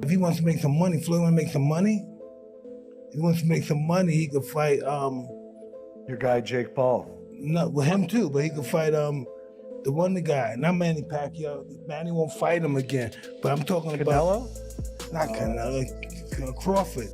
If he wants to make some money, Floyd want to make some money. If he wants to make some money, he could fight your guy Jake Paul. No, with him too, but he could fight the guy, not Manny Pacquiao. Manny won't fight him again. But I'm talking Canelo? About not Canelo, Crawford.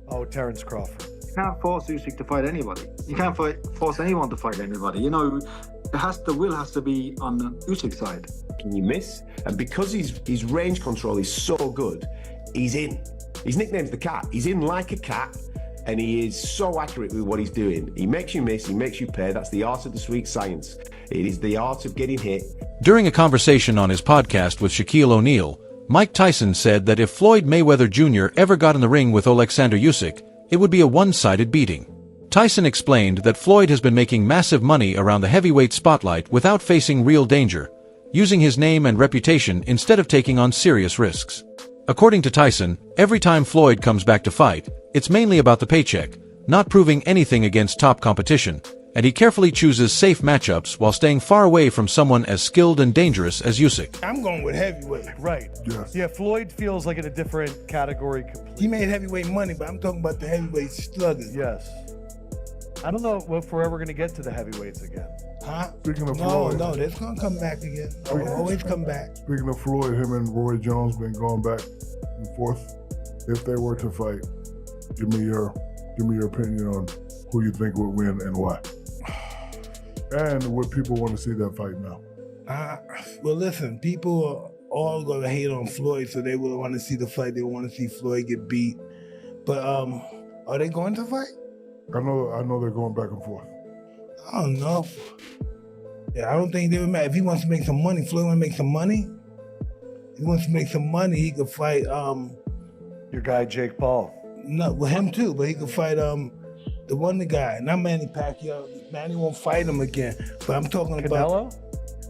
Oh, Terrence Crawford. You can't force Usyk to fight anybody. You can't force anyone to fight anybody. You know, the will has to be on the Usyk's side. Can you miss? And because his range control is so good, he's in. His nickname's the cat. He's in like a cat, and he is so accurate with what he's doing. He makes you miss, he makes you pay. That's the art of the sweet science. It is the art of getting hit. During a conversation on his podcast with Shaquille O'Neal, Mike Tyson said that if Floyd Mayweather Jr. ever got in the ring with Oleksandr Usyk, it would be a one-sided beating. Tyson explained that Floyd has been making massive money around the heavyweight spotlight without facing real danger, using his name and reputation instead of taking on serious risks. According to Tyson, every time Floyd comes back to fight, it's mainly about the paycheck, not proving anything against top competition, and he carefully chooses safe matchups while staying far away from someone as skilled and dangerous as Usyk. I'm going with heavyweight. Right. Yes. Yeah, Floyd feels like in a different category completely. He made heavyweight money, but I'm talking about the heavyweight sluggers. Yes. I don't know if we're ever going to get to the heavyweights again. Huh? Speaking of No, Floyd, no, that's going to come back again. Always come back. speaking of Floyd, him and Roy Jones been going back and forth. If they were to fight, give me your opinion on who you think would win and why. And would people want to see that fight now? Well, listen, people are all going to hate on Floyd, so they will want to see the fight. They want to see Floyd get beat. But are they going to fight? I know they're going back and forth. I don't know. Yeah, I don't think they would matter. If he wants to make some money, Floyd want to make some money. If he wants to make some money, he could fight Your guy Jake Paul. No, with him too, but he could fight the guy, not Manny Pacquiao. Manny won't fight him again. But I'm talking Canelo? about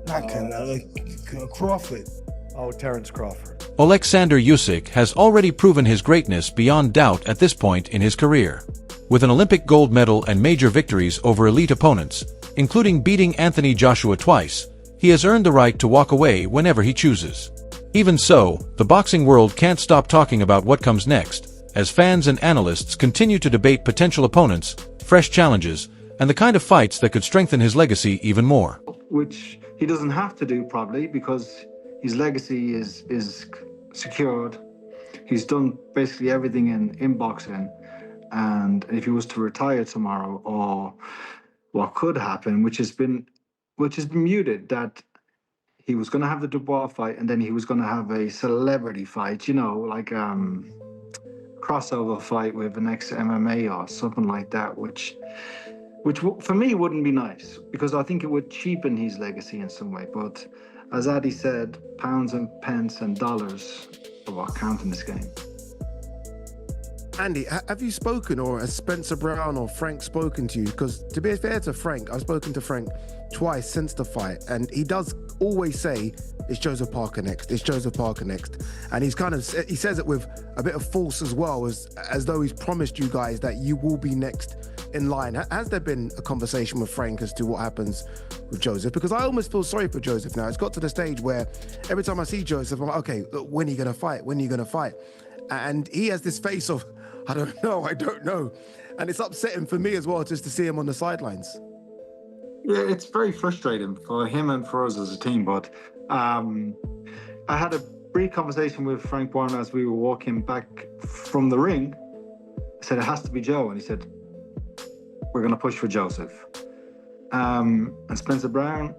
not Canelo, Crawford. Oh, Terrence Crawford. Oleksandr Usyk has already proven his greatness beyond doubt at this point in his career. With an Olympic gold medal and major victories over elite opponents, including beating Anthony Joshua twice, he has earned the right to walk away whenever he chooses. Even so, the boxing world can't stop talking about what comes next, as fans and analysts continue to debate potential opponents, fresh challenges, and the kind of fights that could strengthen his legacy even more. Which he doesn't have to do probably because his legacy is secured. He's done basically everything in boxing. And if he was to retire tomorrow, or what could happen, which has been muted, that he was going to have the Dubois fight, and then he was going to have a celebrity fight, you know, like crossover fight with an ex-MMA or something like that, which for me wouldn't be nice, because I think it would cheapen his legacy in some way. But as Addy said, pounds and pence and dollars are what count in this game. Andy, have you spoken, or has Spencer Brown or Frank spoken to you? Because to be fair to Frank, I've spoken to Frank twice since the fight, and he does always say it's Joseph Parker next. It's Joseph Parker next, and he says it with a bit of force as well, as though he's promised you guys that you will be next in line. Has there been a conversation with Frank as to what happens with Joseph? Because I almost feel sorry for Joseph now. It's got to the stage where every time I see Joseph, I'm like, okay, look, when are you going to fight? When are you going to fight? And he has this face of, I don't know. And it's upsetting for me as well, just to see him on the sidelines. Yeah, it's very frustrating for him and for us as a team. But I had a brief conversation with Frank Warren as we were walking back from the ring. I said, it has to be Joe. And he said, we're going to push for Joseph. And Spencer Brown,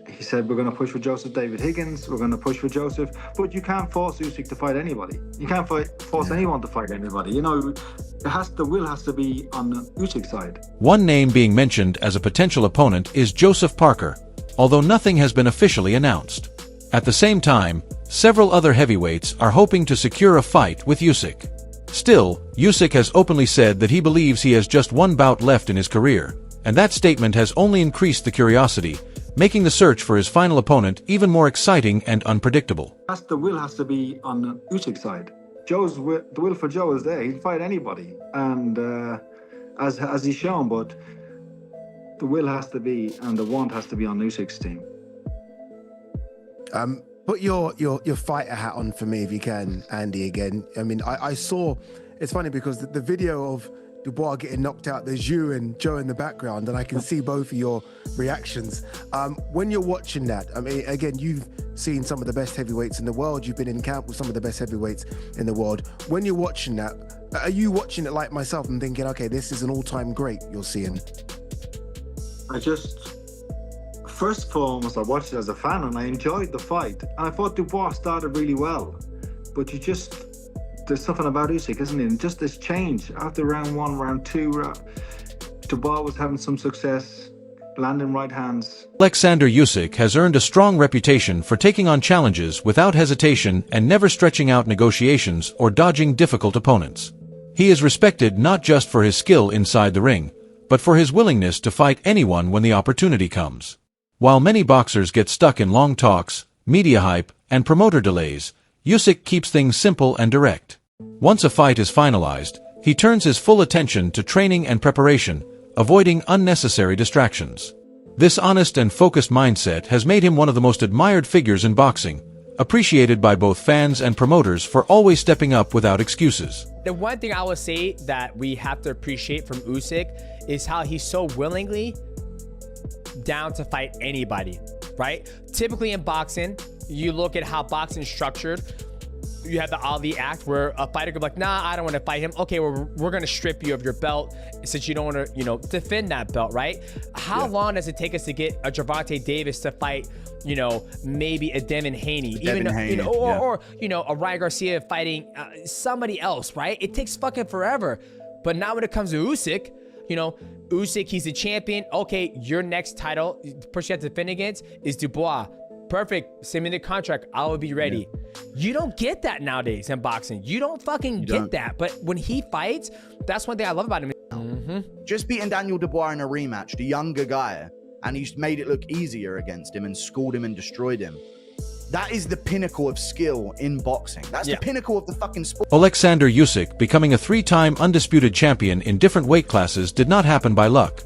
he said, we're going to push for Joseph. David Higgins, we're going to push for Joseph. But you can't force Usyk to fight anybody. You can't force anyone to fight anybody. You know, the will has to be on the Usyk's side. One name being mentioned as a potential opponent is Joseph Parker, although nothing has been officially announced. At the same time, several other heavyweights are hoping to secure a fight with Usyk. Still, Usyk has openly said that he believes he has just one bout left in his career, and that statement has only increased the curiosity, making the search for his final opponent even more exciting and unpredictable. The will has to be on the Usyk's side. The will for Joe is there. He'll fight anybody, and as he's shown. But the will has to be, and the want has to be on Usyk's team. put your fighter hat on for me if you can, Andy, again. I mean, I saw, it's funny because the video of Dubois getting knocked out, there's you and Joe in the background, and I can see both of your reactions. When you're watching that, I mean, again, you've seen some of the best heavyweights in the world. You've been in camp with some of the best heavyweights in the world. When you're watching that, are you watching it like myself and thinking, okay, this is an all-time great you're seeing? First and foremost, I watched it as a fan and I enjoyed the fight. And I thought Dubois started really well. But there's something about Usyk, isn't it? And just this change after round 1, round 2, Dubois was having some success, landing right hands. Oleksandr Usyk has earned a strong reputation for taking on challenges without hesitation and never stretching out negotiations or dodging difficult opponents. He is respected not just for his skill inside the ring, but for his willingness to fight anyone when the opportunity comes. While many boxers get stuck in long talks, media hype, and promoter delays, Usyk keeps things simple and direct. Once a fight is finalized, he turns his full attention to training and preparation, avoiding unnecessary distractions. This honest and focused mindset has made him one of the most admired figures in boxing, appreciated by both fans and promoters for always stepping up without excuses. The one thing I would say that we have to appreciate from Usyk is how he's so willingly down to fight anybody, right? Typically in boxing, you look at how boxing is structured. You have the Ali Act where a fighter could be like, nah, I don't want to fight him. Okay, well, we're going to strip you of your belt since you don't want to, defend that belt, right? How long does it take us to get a Gervonta Davis to fight, maybe a Devin Haney, or a Ryan Garcia fighting somebody else, right? It takes fucking forever. But now when it comes to Usyk, Usyk, he's the champion. Okay, your next title, person you have to defend against is Dubois. Perfect. Send me the contract. I will be ready. Yeah. You don't get that nowadays in boxing. You don't fucking get that. But when he fights, that's one thing I love about him. Just beating Daniel Dubois in a rematch, the younger guy, and he's made it look easier against him and schooled him and destroyed him. That is the pinnacle of skill in boxing. That's the pinnacle of the fucking sport. Oleksandr Usyk becoming a 3-time undisputed champion in different weight classes did not happen by luck.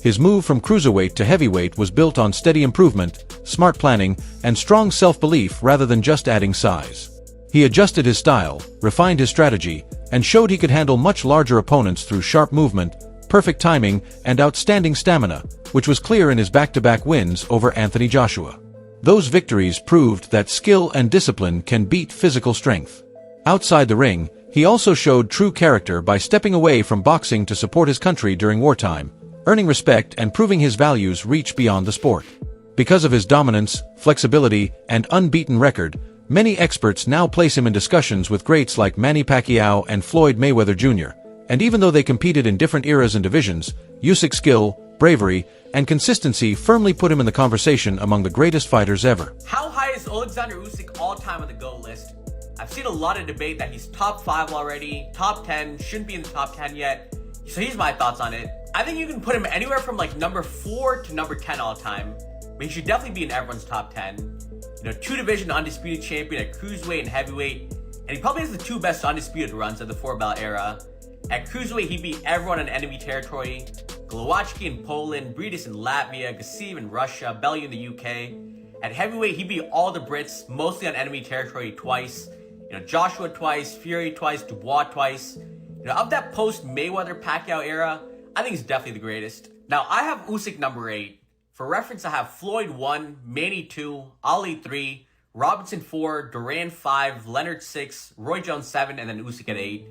His move from cruiserweight to heavyweight was built on steady improvement, smart planning, and strong self-belief rather than just adding size. He adjusted his style, refined his strategy, and showed he could handle much larger opponents through sharp movement, perfect timing, and outstanding stamina, which was clear in his back-to-back wins over Anthony Joshua. Those victories proved that skill and discipline can beat physical strength. Outside the ring, he also showed true character by stepping away from boxing to support his country during wartime, earning respect and proving his values reach beyond the sport. Because of his dominance, flexibility, and unbeaten record, many experts now place him in discussions with greats like Manny Pacquiao and Floyd Mayweather Jr., and even though they competed in different eras and divisions, Usyk's skill, bravery, and consistency firmly put him in the conversation among the greatest fighters ever. How high is Oleksandr Usyk all-time on the GOAT list? I've seen a lot of debate that he's top 5 already, top 10, shouldn't be in the top 10 yet. So here's my thoughts on it. I think you can put him anywhere from like number 4 to number 10 all time. But he should definitely be in everyone's top 10. 2-division undisputed champion at cruiserweight and heavyweight. And he probably has the 2 best undisputed runs of the 4-belt era. At cruiserweight, he beat everyone in enemy territory. Glowacki in Poland, Briedis in Latvia, Gassiv in Russia, Bellew in the UK. At heavyweight, he beat all the Brits, mostly on enemy territory twice. Joshua twice, Fury twice, Dubois twice. Of that post-Mayweather Pacquiao era, I think he's definitely the greatest. Now, I have Usyk number 8. For reference, I have Floyd 1, Manny 2, Ali 3, Robinson 4, Duran 5, Leonard 6, Roy Jones 7, and then Usyk at 8.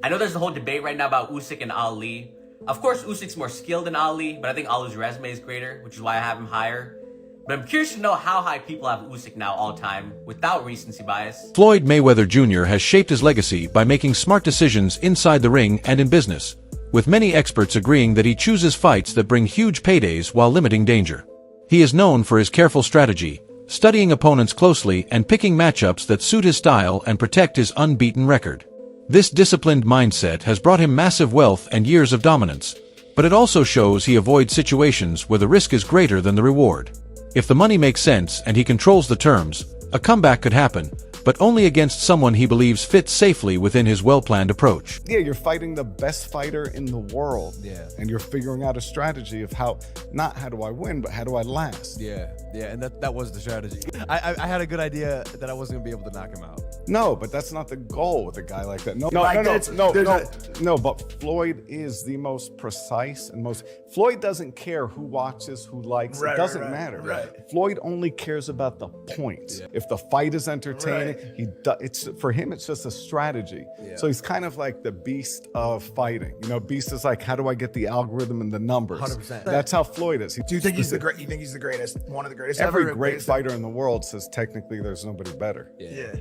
I know there's a whole debate right now about Usyk and Ali. Of course, Usyk's more skilled than Ali, but I think Ali's resume is greater, which is why I have him higher. But I'm curious to know how high people have Usyk now all time, without recency bias. Floyd Mayweather Jr. has shaped his legacy by making smart decisions inside the ring and in business, with many experts agreeing that he chooses fights that bring huge paydays while limiting danger. He is known for his careful strategy, studying opponents closely and picking matchups that suit his style and protect his unbeaten record. This disciplined mindset has brought him massive wealth and years of dominance, but it also shows he avoids situations where the risk is greater than the reward. If the money makes sense and he controls the terms, a comeback could happen, but only against someone he believes fits safely within his well-planned approach. Yeah, you're fighting the best fighter in the world. Yeah. And you're figuring out a strategy of not how do I win, but how do I last? Yeah, and that was the strategy. I had a good idea that I wasn't gonna be able to knock him out. No, but that's not the goal with a guy like that. No, but Floyd is the most precise and Floyd doesn't care who watches, who likes. It doesn't matter. Right. Floyd only cares about the points. Yeah. If the fight is entertaining, it's for him. It's just a strategy. Yeah. So he's kind of like the beast of fighting. Beast is like, how do I get the algorithm and the numbers? 100%. That's how Floyd is. Do you think he's the great? You think he's the greatest? One of the greatest. Every great fighter in the world says technically there's nobody better. Yeah.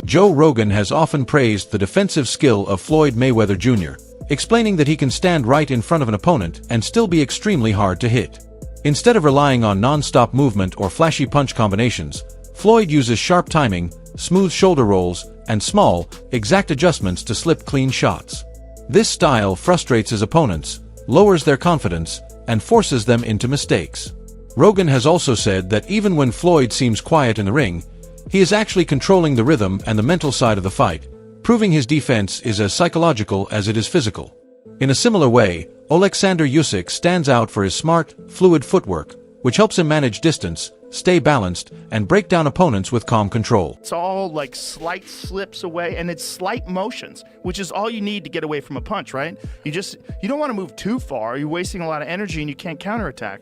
Joe Rogan has often praised the defensive skill of Floyd Mayweather Jr., explaining that he can stand right in front of an opponent and still be extremely hard to hit. Instead of relying on non-stop movement or flashy punch combinations, Floyd uses sharp timing, smooth shoulder rolls, and small, exact adjustments to slip clean shots. This style frustrates his opponents, lowers their confidence, and forces them into mistakes. Rogan has also said that even when Floyd seems quiet in the ring, he is actually controlling the rhythm and the mental side of the fight, proving his defense is as psychological as it is physical. In a similar way, Oleksandr Usyk stands out for his smart, fluid footwork, which helps him manage distance, stay balanced, and break down opponents with calm control. It's all like slight slips away, and it's slight motions, which is all you need to get away from a punch, right? You don't want to move too far. You're wasting a lot of energy and you can't counterattack.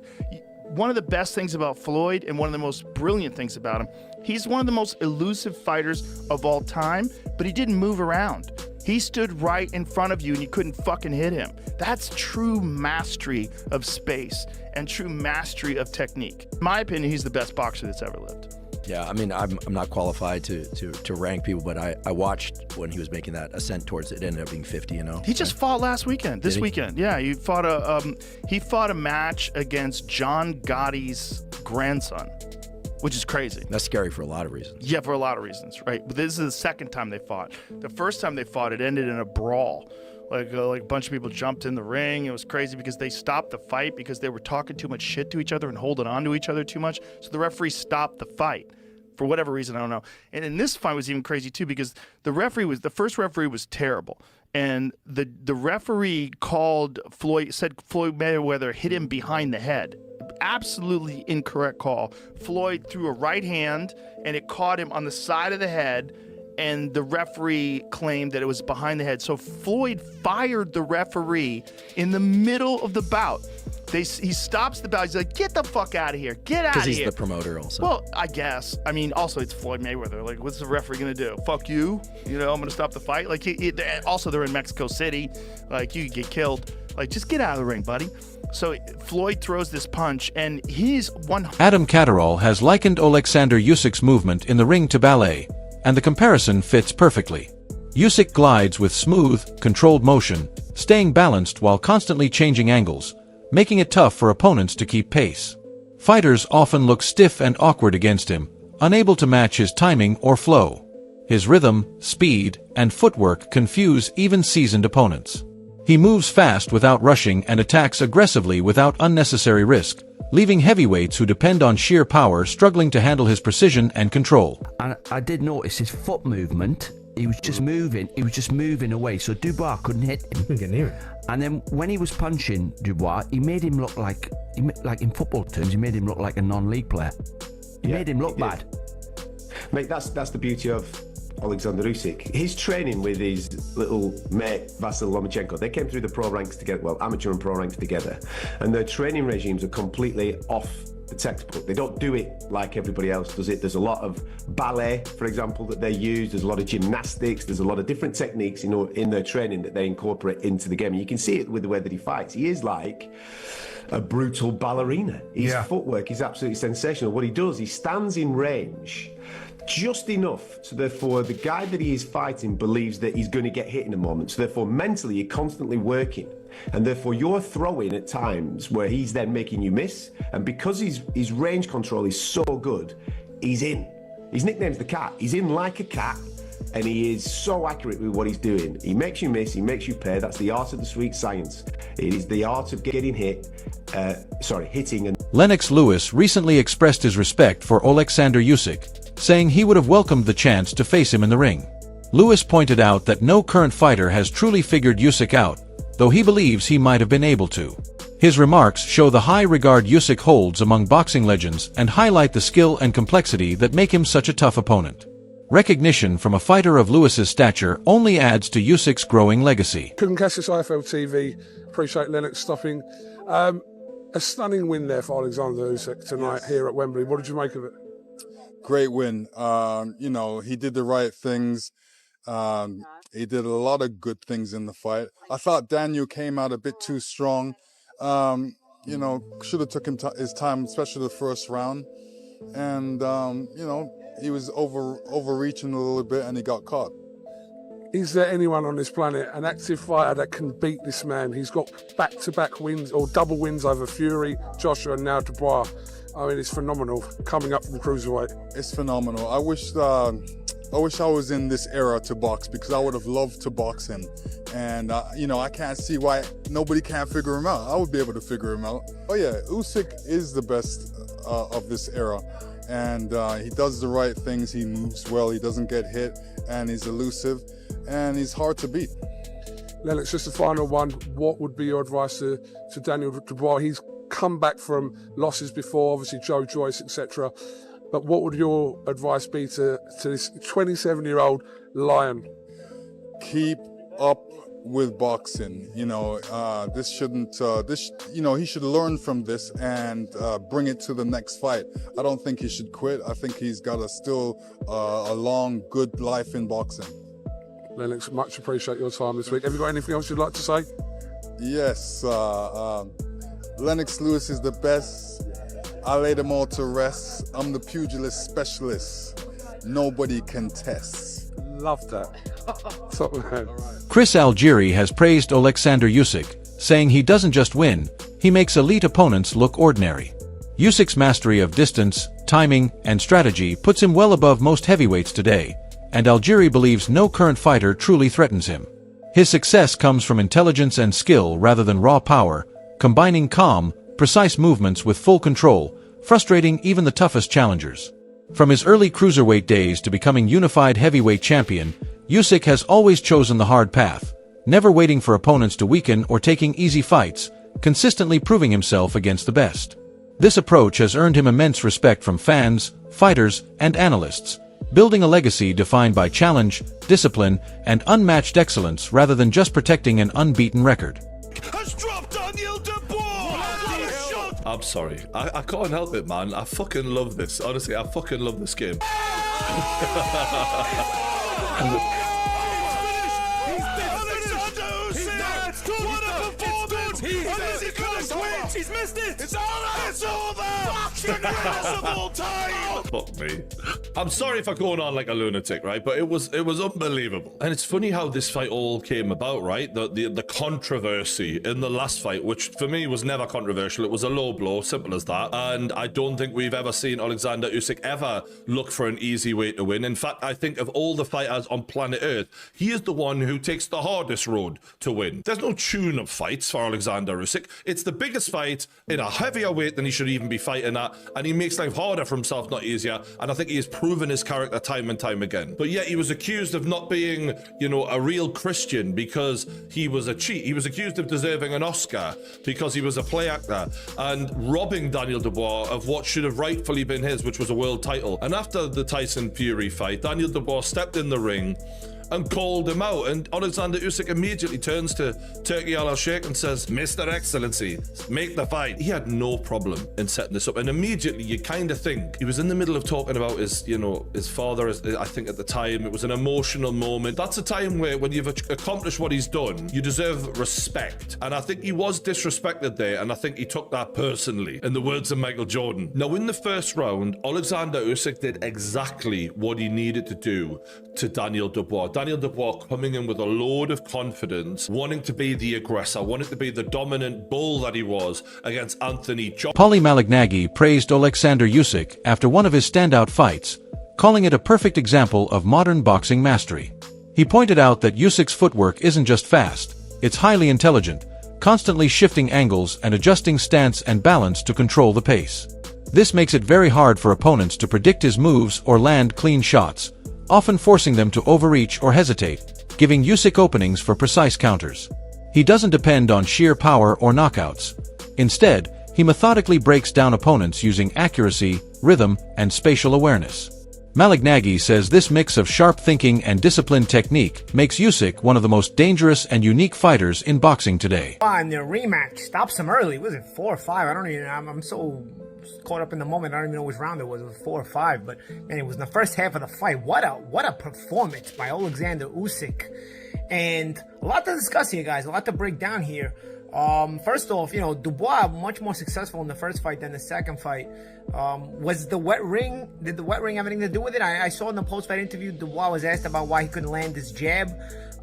One of the best things about Floyd, and one of the most brilliant things about him, he's one of the most elusive fighters of all time, but he didn't move around. He stood right in front of you and you couldn't fucking hit him. That's true mastery of space and true mastery of technique. In my opinion, he's the best boxer that's ever lived. Yeah, I mean, I'm not qualified to rank people, but I watched when he was making that ascent towards it. It ended up being 50, He just fought last weekend, this weekend. Yeah, he fought a match against John Gotti's grandson, which is crazy. That's scary for a lot of reasons. Yeah, for a lot of reasons, right? But this is the second time they fought. The first time they fought, it ended in a brawl. Like a bunch of people jumped in the ring. It was crazy because they stopped the fight because they were talking too much shit to each other and holding on to each other too much. So the referee stopped the fight for whatever reason, I don't know. And in this fight was even crazy too because the first referee was terrible. And the referee said Floyd Mayweather hit him behind the head. Absolutely incorrect call. Floyd threw a right hand and it caught him on the side of the head, and the referee claimed that it was behind the head. So Floyd fired the referee in the middle of the bout. He stops the bout. He's like, get the fuck out of here. Get out of here. Because he's the promoter also. Well, I guess. I mean, also, it's Floyd Mayweather. Like, what's the referee going to do? Fuck you? I'm going to stop the fight? Like, also, they're in Mexico City. Like, you could get killed. Like, just get out of the ring, buddy. So Floyd throws this punch, and he's Adam Catterall has likened Oleksandr Usyk's movement in the ring to ballet, and the comparison fits perfectly. Usyk glides with smooth, controlled motion, staying balanced while constantly changing angles, making it tough for opponents to keep pace. Fighters often look stiff and awkward against him, unable to match his timing or flow. His rhythm, speed, and footwork confuse even seasoned opponents. He moves fast without rushing and attacks aggressively without unnecessary risk, leaving heavyweights who depend on sheer power struggling to handle his precision and control. And I did notice his foot movement. He was just moving away, so Dubois couldn't hit him. Couldn't get near him. And then when he was punching Dubois, he made him look like in football terms, he made him look like a non-league player. He made him look bad. Mate, that's the beauty of Oleksandr Usyk. His training with his little mate Vasyl Lomachenko, they came through the pro ranks together, well, amateur and pro ranks together, and their training regimes are completely off the textbook. They don't do it like everybody else does it. There's a lot of ballet, for example, that they use. There's a lot of gymnastics. There's a lot of different techniques, in their training that they incorporate into the game. And you can see it with the way that he fights. He is like a brutal ballerina. His footwork is absolutely sensational. What he does, he stands in range just enough, so therefore the guy that he is fighting believes that he's going to get hit in a moment, so therefore mentally you're constantly working, and therefore you're throwing at times where he's then making you miss, and because his range control is so good, he's in. His nickname's the cat. He's in like a cat, and he is so accurate with what he's doing. He makes you miss, he makes you pay. That's the art of the sweet science. It is the art of hitting and Lennox Lewis recently expressed his respect for Oleksandr Usyk, saying he would have welcomed the chance to face him in the ring. Lewis pointed out that no current fighter has truly figured Usyk out, though he believes he might have been able to. His remarks show the high regard Usyk holds among boxing legends and highlight the skill and complexity that make him such a tough opponent. Recognition from a fighter of Lewis's stature only adds to Usyk's growing legacy. Couldn't catch this IFL TV. Appreciate Lennox stopping. A stunning win there for Oleksandr Usyk tonight here at Wembley. What did you make of it? Great win. You know, he did the right things. He did a lot of good things in the fight. I thought Daniel came out a bit too strong. You know, should have took his time, especially the first round. And, you know, he was overreaching a little bit and he got caught. Is there anyone on this planet, an active fighter, that can beat this man? He's got back-to-back wins or double wins over Fury, Joshua, and now Dubois. I mean, it's phenomenal coming up from cruiserweight. It's phenomenal. I wish I was in this era to box, because I would have loved to box him. And, you know, I can't see why nobody can't figure him out. I would be able to figure him out. Oh, yeah, Usyk is the best of this era. And he does the right things. He moves well. He doesn't get hit. And he's elusive. And he's hard to beat. Lennox, just the final one. What would be your advice to Daniel Dubois? He's come back from losses before, obviously Joe Joyce, etc. But what would your advice be to this 27-year-old lion? Keep up with boxing. You know, this shouldn't. You know, he should learn from this and bring it to the next fight. I don't think he should quit. I think he's got a long, good life in boxing. Lennox, much appreciate your time this week. Have you got anything else you'd like to say? Yes, Lennox Lewis is the best. I laid them all to rest. I'm the pugilist specialist. Nobody can test. Love that. Top man. Chris Algieri has praised Oleksandr Usyk, saying he doesn't just win, he makes elite opponents look ordinary. Usyk's mastery of distance, timing, and strategy puts him well above most heavyweights today, and Algieri believes no current fighter truly threatens him. His success comes from intelligence and skill rather than raw power, combining calm, precise movements with full control, frustrating even the toughest challengers. From his early cruiserweight days to becoming unified heavyweight champion, Usyk has always chosen the hard path, never waiting for opponents to weaken or taking easy fights, consistently proving himself against the best. This approach has earned him immense respect from fans, fighters, and analysts, building a legacy defined by challenge, discipline, and unmatched excellence rather than just protecting an unbeaten record. I'm sorry. I can't help it, man. I fucking love this. Honestly, I fucking love this game. He's missed it! It's over! It's over! Impossible time! Fuck me. I'm sorry for going on like a lunatic, right? But it was unbelievable. And it's funny how this fight all came about, right? The controversy in the last fight, which for me was never controversial. It was a low blow, simple as that. And I don't think we've ever seen Oleksandr Usyk ever look for an easy way to win. In fact, I think of all the fighters on planet Earth, he is the one who takes the hardest road to win. There's no tune-up fights for Oleksandr Usyk. It's the biggest fight in a heavier weight than he should even be fighting at, and he makes life harder for himself, not easier. And I think he has proven his character time and time again. But yet he was accused of not being, you know, a real Christian because he was a cheat. He was accused of deserving an Oscar because he was a play actor and robbing Daniel Dubois of what should have rightfully been his, which was a world title. And after the Tyson Fury fight, Daniel Dubois stepped in the ring and called him out, and Oleksandr Usyk immediately turns to Turki Al-Sheikh and says, Mr. Excellency, make the fight. He had no problem in setting this up, and immediately you kind of think he was in the middle of talking about his, you know, his father. I think at the time it was an emotional moment. That's a time where when you've accomplished what he's done, you deserve respect, and I think he was disrespected there, and I think he took that personally, in the words of Michael Jordan. Now in the first round, Oleksandr Usyk did exactly what he needed to do to Daniel Dubois. Daniel Dubois coming in with a load of confidence, wanting to be the aggressor, wanting to be the dominant bull that he was against Anthony Joshua. Paulie Malignaggi praised Oleksandr Usyk after one of his standout fights, calling it a perfect example of modern boxing mastery. He pointed out that Usyk's footwork isn't just fast, it's highly intelligent, constantly shifting angles and adjusting stance and balance to control the pace. This makes it very hard for opponents to predict his moves or land clean shots, often forcing them to overreach or hesitate, giving Usyk openings for precise counters. He doesn't depend on sheer power or knockouts. Instead, he methodically breaks down opponents using accuracy, rhythm, and spatial awareness. Malik Nagy says this mix of sharp thinking and disciplined technique makes Usyk one of the most dangerous and unique fighters in boxing today. In the rematch, stops him early. Was it 4 or 5? I don't even. I'm so caught up in the moment. I don't even know which round it was. It was 4 or 5. But man, it was in the first half of the fight. What a performance by Oleksandr Usyk. And a lot to discuss here, guys. A lot to break down here. First off, Dubois much more successful in the first fight than the second fight. Was the wet ring? Did the wet ring have anything to do with it? I saw in the post-fight interview, Dubois was asked about why he couldn't land his jab.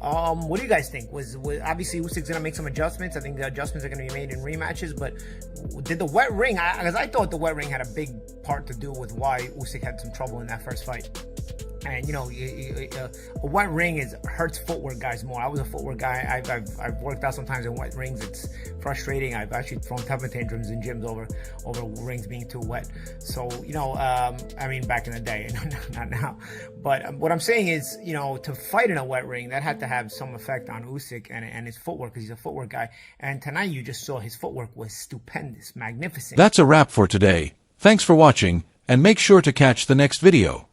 What do you guys think? Was obviously Usyk's gonna make some adjustments. I think the adjustments are gonna be made in rematches. But did the wet ring? Because I thought the wet ring had a big part to do with why Usyk had some trouble in that first fight. And a wet ring hurts footwork guys more. I was a footwork guy. I've worked out sometimes in wet rings. It's frustrating. I've actually thrown temper tantrums in gyms over rings being too wet. So back in the day, not now. But what I'm saying is, to fight in a wet ring, that had to have some effect on Usyk and his footwork, because he's a footwork guy. And tonight you just saw his footwork was stupendous, magnificent. That's a wrap for today. Thanks for watching, and make sure to catch the next video.